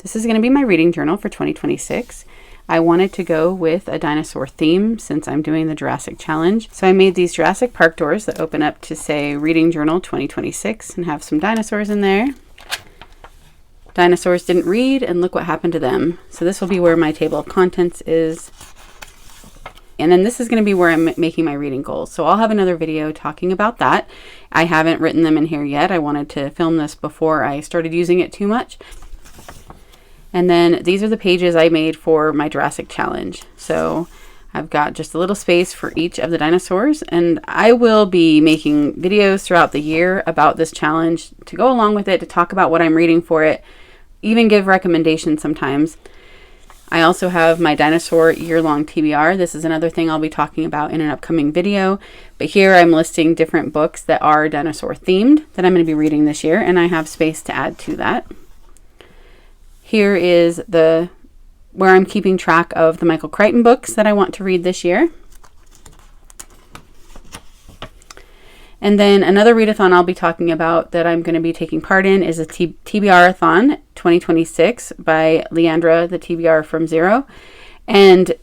This is going to be my reading journal for 2026. I wanted to go with a dinosaur theme since I'm doing the Jurassic Challenge. So I made these Jurassic Park doors that open up to say Reading Journal 2026 and have some dinosaurs in there. Dinosaurs didn't read, and look what happened to them. So this will be where my table of contents is. And then this is going to be where I'm making my reading goals. So I'll have another video talking about that. I haven't written them in here yet. I wanted to film this before I started using it too much. And then these are the pages I made for my Jurassic Challenge. So I've got just a little space for each of the dinosaurs, and I will be making videos throughout the year about this challenge to go along with it, to talk about what I'm reading for it, even give recommendations sometimes. I also have my dinosaur year-long TBR. This is another thing I'll be talking about in an upcoming video. But here I'm listing different books that are dinosaur themed that I'm going to be reading this year, and I have space to add to that. Here is where I'm keeping track of the Michael Crichton books that I want to read this year. And then another readathon I'll be talking about that I'm going to be taking part in is a TBR-a-thon 2026 by Leandra, the TBR from Zero. And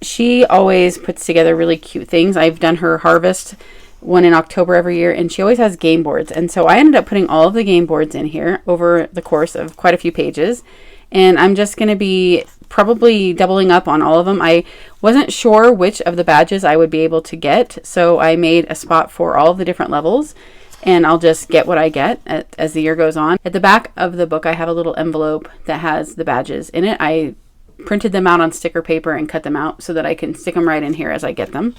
she always puts together really cute things. I've done her Harvest one in October every year, and she always has game boards. And so I ended up putting all of the game boards in here over the course of quite a few pages. And I'm just going to be probably doubling up on all of them. I wasn't sure which of the badges I would be able to get, so I made a spot for all of the different levels, and I'll just get what I get as the year goes on. At the back of the book, I have a little envelope that has the badges in it. I printed them out on sticker paper and cut them out so that I can stick them right in here as I get them.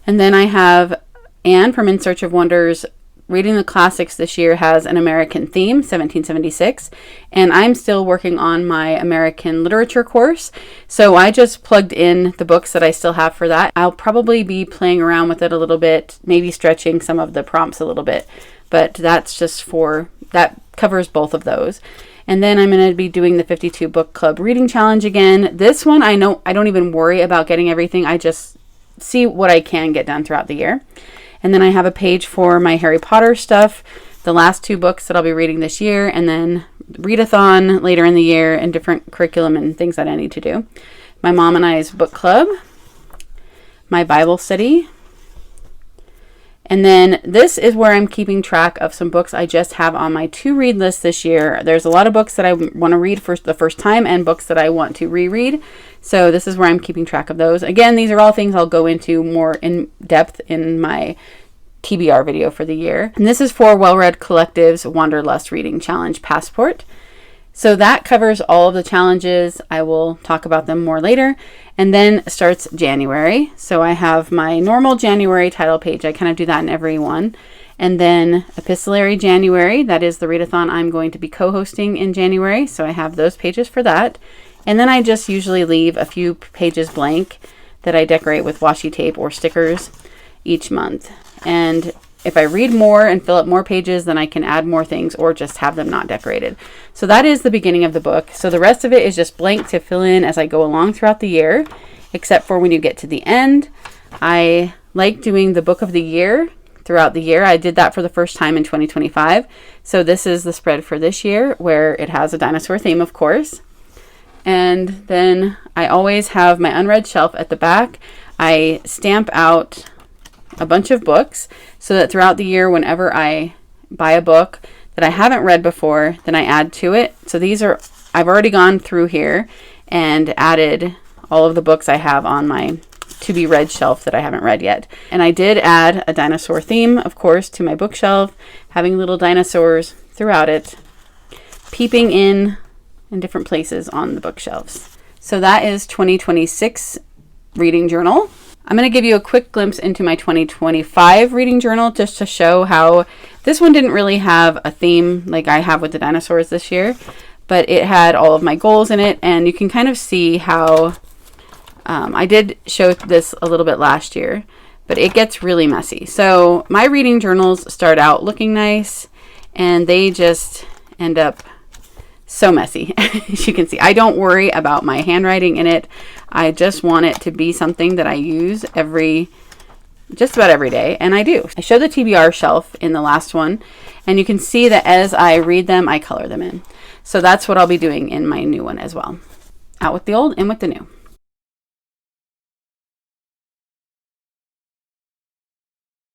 And then I have Anne from In Search of Wonders. Reading the Classics this year has an American theme, 1776, and I'm still working on my American literature course, so I just plugged in the books that I still have for that. I'll probably be playing around with it a little bit, maybe stretching some of the prompts a little bit, but that's just that covers both of those. And then I'm going to be doing the 52 Book Club Reading Challenge again. This one, I know I don't even worry about getting everything. I just see what I can get done throughout the year. And then I have a page for my Harry Potter stuff, the last 2 books that I'll be reading this year, and then readathon later in the year and different curriculum and things that I need to do. My mom and I's book club, my Bible study. And then this is where I'm keeping track of some books I just have on my to-read list this year. There's a lot of books that I want to read for the first time and books that I want to reread. So this is where I'm keeping track of those. Again, these are all things I'll go into more in depth in my TBR video for the year. And this is for Well-Read Collective's Wanderlust Reading Challenge Passport. So that covers all of the challenges. I will talk about them more later. And then starts January. So I have my normal January title page. I kind of do that in every one. And then Epistolary January. That is the readathon I'm going to be co-hosting in January. So I have those pages for that. And then I just usually leave a few pages blank that I decorate with washi tape or stickers each month. And if I read more and fill up more pages, then I can add more things or just have them not decorated. So that is the beginning of the book. So the rest of it is just blank to fill in as I go along throughout the year, except for when you get to the end. I like doing the book of the year throughout the year. I did that for the first time in 2025. So this is the spread for this year, where it has a dinosaur theme, of course. And then I always have my unread shelf at the back. I stamp out a bunch of books so that throughout the year, whenever I buy a book that I haven't read before, then I add to it. So I've already gone through here and added all of the books I have on my to be read shelf that I haven't read yet. And I did add a dinosaur theme, of course, to my bookshelf, having little dinosaurs throughout it, peeping in different places on the bookshelves. So that is 2026 reading journal. I'm going to give you a quick glimpse into my 2025 reading journal just to show how this one didn't really have a theme like I have with the dinosaurs this year, but it had all of my goals in it, and you can kind of see how I did show this a little bit last year, but it gets really messy. So my reading journals start out looking nice, and they just end up so messy. As you can see, I don't worry about my handwriting in it. I just want it to be something that I use just about every day, and I do. I showed the TBR shelf in the last one, and you can see that as I read them, I color them in. So that's what I'll be doing in my new one as well. Out with the old, in with the new.